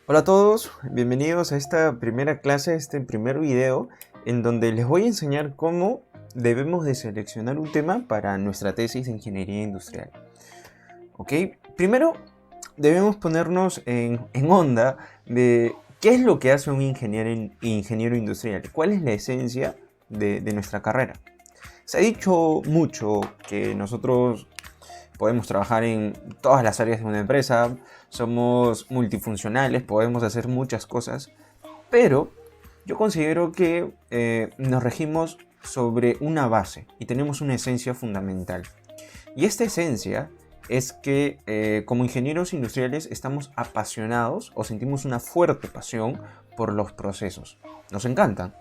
Hola a todos, bienvenidos a esta primera clase, este primer video, en donde les voy a enseñar cómo debemos de seleccionar un tema para nuestra tesis de ingeniería industrial. ¿Ok? Primero debemos ponernos en onda de qué es lo que hace un ingeniero industrial, cuál es la esencia de nuestra carrera. Se ha dicho mucho que nosotros podemos trabajar en todas las áreas de una empresa, somos multifuncionales, podemos hacer muchas cosas, pero yo considero que nos regimos sobre una base y tenemos una esencia fundamental. Y esta esencia es que como ingenieros industriales estamos apasionados o sentimos una fuerte pasión por los procesos. Nos encantan.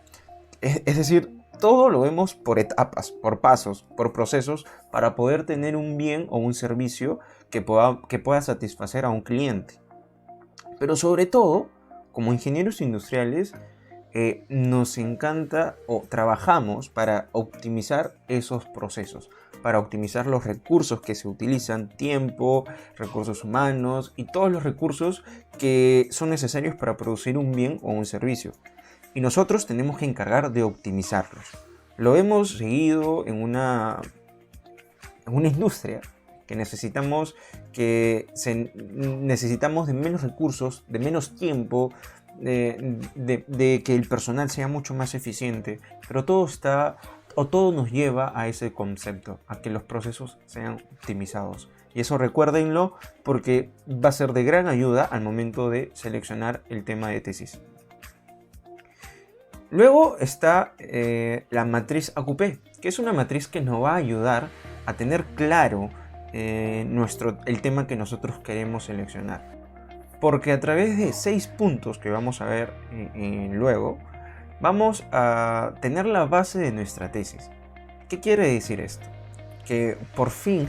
Es decir, todo lo vemos por etapas, por pasos, por procesos para poder tener un bien o un servicio que pueda satisfacer a un cliente. Pero sobre todo, como ingenieros industriales, nos encanta o trabajamos para optimizar esos procesos, para optimizar los recursos que se utilizan, tiempo, recursos humanos y todos los recursos que son necesarios para producir un bien o un servicio. Y nosotros tenemos que encargar de optimizarlos. Lo hemos seguido en una industria que necesitamos de menos recursos, de menos tiempo, de que el personal sea mucho más eficiente, pero todo nos lleva a ese concepto, a que los procesos sean optimizados. Y eso recuérdenlo porque va a ser de gran ayuda al momento de seleccionar el tema de tesis. Luego está la matriz AQP, que es una matriz que nos va a ayudar a tener claro el tema que nosotros queremos seleccionar. Porque a través de 6 puntos que vamos a ver luego, vamos a tener la base de nuestra tesis. ¿Qué quiere decir esto? Que por fin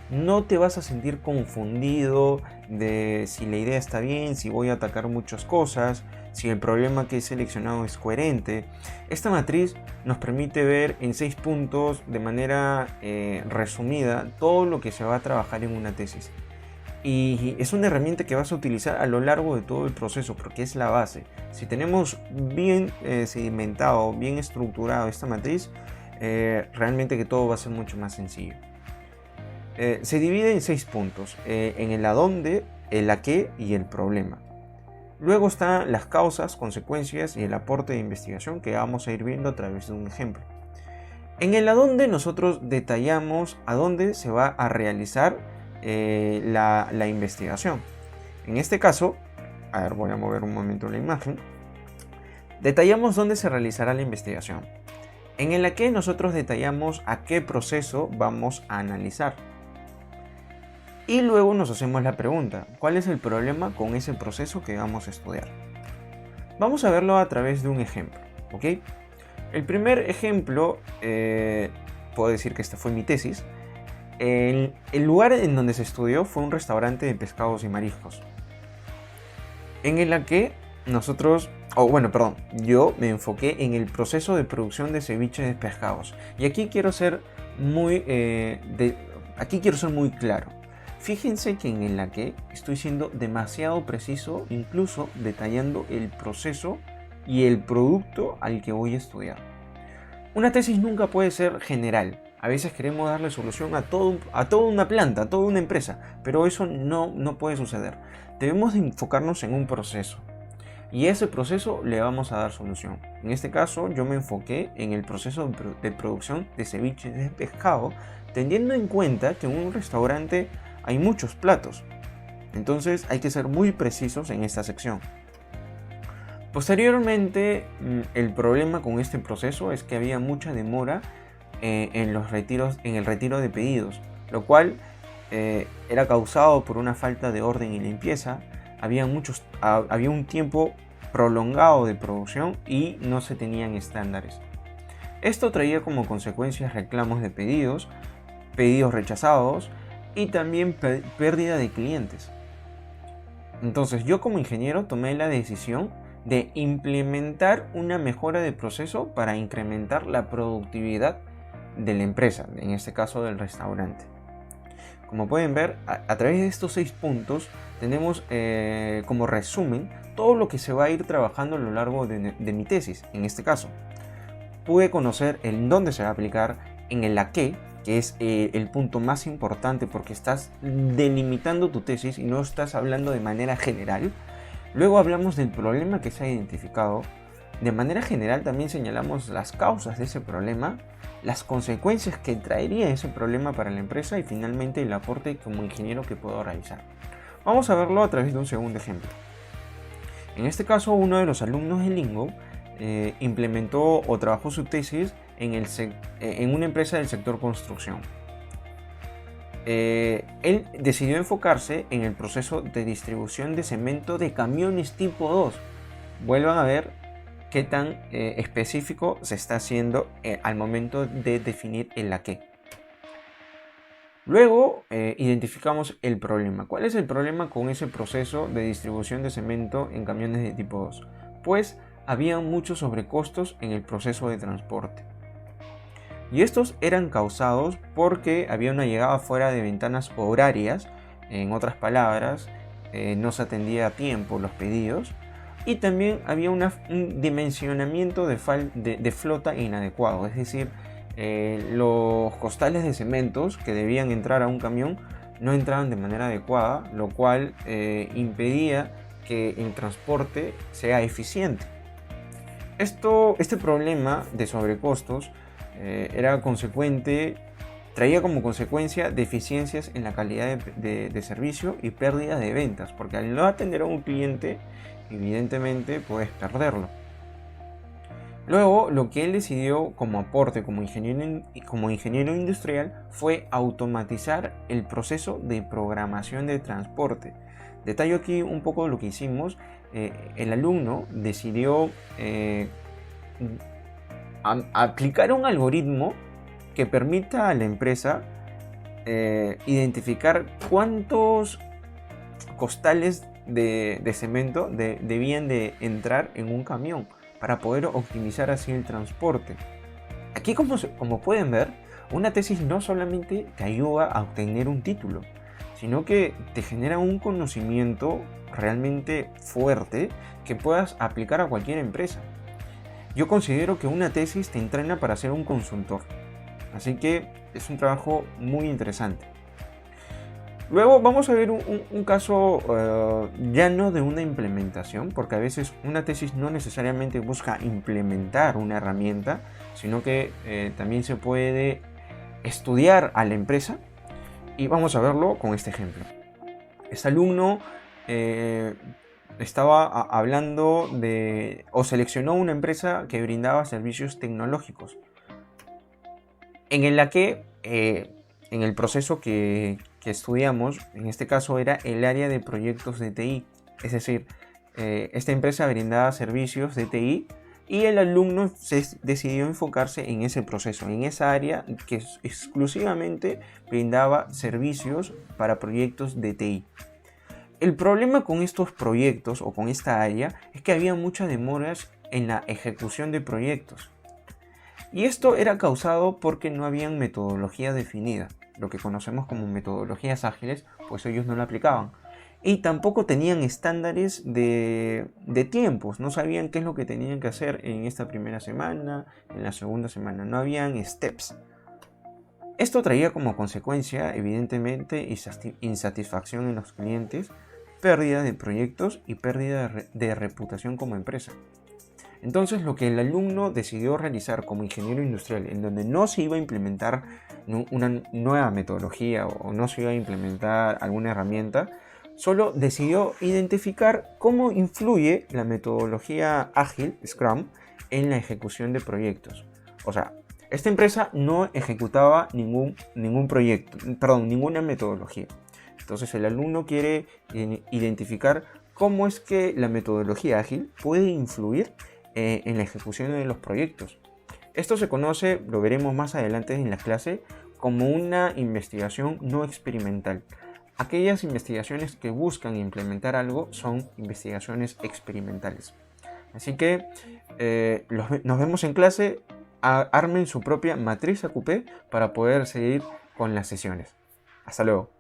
no te vas a sentir confundido de si la idea está bien, si voy a atacar muchas cosas, si el problema que he seleccionado es coherente. Esta matriz nos permite ver en 6 puntos de manera resumida todo lo que se va a trabajar en una tesis. Y es una herramienta que vas a utilizar a lo largo de todo el proceso porque es la base. Si tenemos bien sedimentado, bien estructurado esta matriz, realmente que todo va a ser mucho más sencillo. Se divide en 6 puntos, en el adónde, el a qué y el problema. Luego están las causas, consecuencias y el aporte de investigación que vamos a ir viendo a través de un ejemplo. En el adónde nosotros detallamos a dónde se va a realizar la investigación. En este caso, a ver, voy a mover un momento la imagen. Detallamos dónde se realizará la investigación. En el a qué nosotros detallamos a qué proceso vamos a analizar. Y luego nos hacemos la pregunta, ¿cuál es el problema con ese proceso que vamos a estudiar? Vamos a verlo a través de un ejemplo, ¿ok? El primer ejemplo, puedo decir que esta fue mi tesis. El lugar en donde se estudió fue un restaurante de pescados y mariscos. En el que yo me enfoqué en el proceso de producción de ceviche de pescados. Y aquí quiero ser muy claro. Fíjense que en el que estoy siendo demasiado preciso, incluso detallando el proceso y el producto al que voy a estudiar. Una tesis nunca puede ser general. A veces queremos darle solución a toda una planta, a toda una empresa, pero eso no puede suceder. Debemos de enfocarnos en un proceso y a ese proceso le vamos a dar solución. En este caso yo me enfoqué en el proceso de producción de ceviche de pescado, teniendo en cuenta que en un restaurante hay muchos platos, entonces hay que ser muy precisos en esta sección. Posteriormente, el problema con este proceso es que había mucha demora en el retiro de pedidos, lo cual era causado por una falta de orden y limpieza. Había un tiempo prolongado de producción y no se tenían estándares. Esto traía como consecuencias reclamos de pedidos rechazados y también pérdida de clientes. Entonces yo como ingeniero tomé la decisión de implementar una mejora de proceso para incrementar la productividad de la empresa, en este caso del restaurante. Como pueden ver, a través de estos 6 puntos tenemos como resumen todo lo que se va a ir trabajando a lo largo de mi tesis, en este caso. Pude conocer en dónde se va a aplicar, en el a qué, que es el punto más importante porque estás delimitando tu tesis y no estás hablando de manera general. Luego hablamos del problema que se ha identificado. De manera general también señalamos las causas de ese problema, las consecuencias que traería ese problema para la empresa y finalmente el aporte como ingeniero que puedo realizar. Vamos a verlo a través de un segundo ejemplo. En este caso, uno de los alumnos de Lingo implementó o trabajó su tesis en una empresa del sector construcción. Él decidió enfocarse en el proceso de distribución de cemento de camiones tipo 2. Vuelvan a ver qué tan específico se está haciendo al momento de definir el a qué. Luego identificamos el problema. ¿Cuál es el problema con ese proceso de distribución de cemento en camiones de tipo 2? Pues había muchos sobrecostos en el proceso de transporte. Y estos eran causados porque había una llegada fuera de ventanas horarias, en otras palabras, no se atendía a tiempo los pedidos, y también había un dimensionamiento de flota inadecuado, es decir, los costales de cementos que debían entrar a un camión no entraban de manera adecuada, lo cual impedía que el transporte sea eficiente. Este problema de sobrecostos traía como consecuencia deficiencias en la calidad de servicio y pérdida de ventas, porque al no atender a un cliente, evidentemente puedes perderlo. Luego, lo que él decidió como aporte como ingeniero industrial fue automatizar el proceso de programación de transporte. Detallo aquí un poco lo que hicimos. El alumno decidió aplicar un algoritmo que permita a la empresa identificar cuántos costales de cemento debían de entrar en un camión para poder optimizar así el transporte. Aquí, como pueden ver, una tesis no solamente te ayuda a obtener un título, sino que te genera un conocimiento realmente fuerte que puedas aplicar a cualquier empresa. Yo considero que una tesis te entrena para ser un consultor, así que es un trabajo muy interesante. Luego vamos a ver un caso ya no de una implementación, porque a veces una tesis no necesariamente busca implementar una herramienta, sino que también se puede estudiar a la empresa, y vamos a verlo con este ejemplo. Este alumno estaba hablando o seleccionó una empresa que brindaba servicios tecnológicos, en el proceso que estudiamos, en este caso era el área de proyectos de TI, es decir, esta empresa brindaba servicios de TI y el alumno decidió enfocarse en ese proceso, en esa área que exclusivamente brindaba servicios para proyectos de TI. El problema con estos proyectos o con esta área es que había muchas demoras en la ejecución de proyectos. Y esto era causado porque no habían metodología definida. Lo que conocemos como metodologías ágiles, pues ellos no lo aplicaban. Y tampoco tenían estándares de tiempos. No sabían qué es lo que tenían que hacer en esta primera semana, en la segunda semana. No habían steps. Esto traía como consecuencia, evidentemente, insatisfacción en los clientes, pérdida de proyectos y pérdida de reputación como empresa. Entonces, lo que el alumno decidió realizar como ingeniero industrial, en donde no se iba a implementar una nueva metodología o no se iba a implementar alguna herramienta, solo decidió identificar cómo influye la metodología ágil, Scrum, en la ejecución de proyectos. O sea, esta empresa no ejecutaba ningún proyecto, ninguna metodología. Entonces, el alumno quiere identificar cómo es que la metodología ágil puede influir en la ejecución de los proyectos. Esto se conoce, lo veremos más adelante en la clase, como una investigación no experimental. Aquellas investigaciones que buscan implementar algo son investigaciones experimentales. Así que nos vemos en clase. Armen su propia matriz AQP para poder seguir con las sesiones. Hasta luego.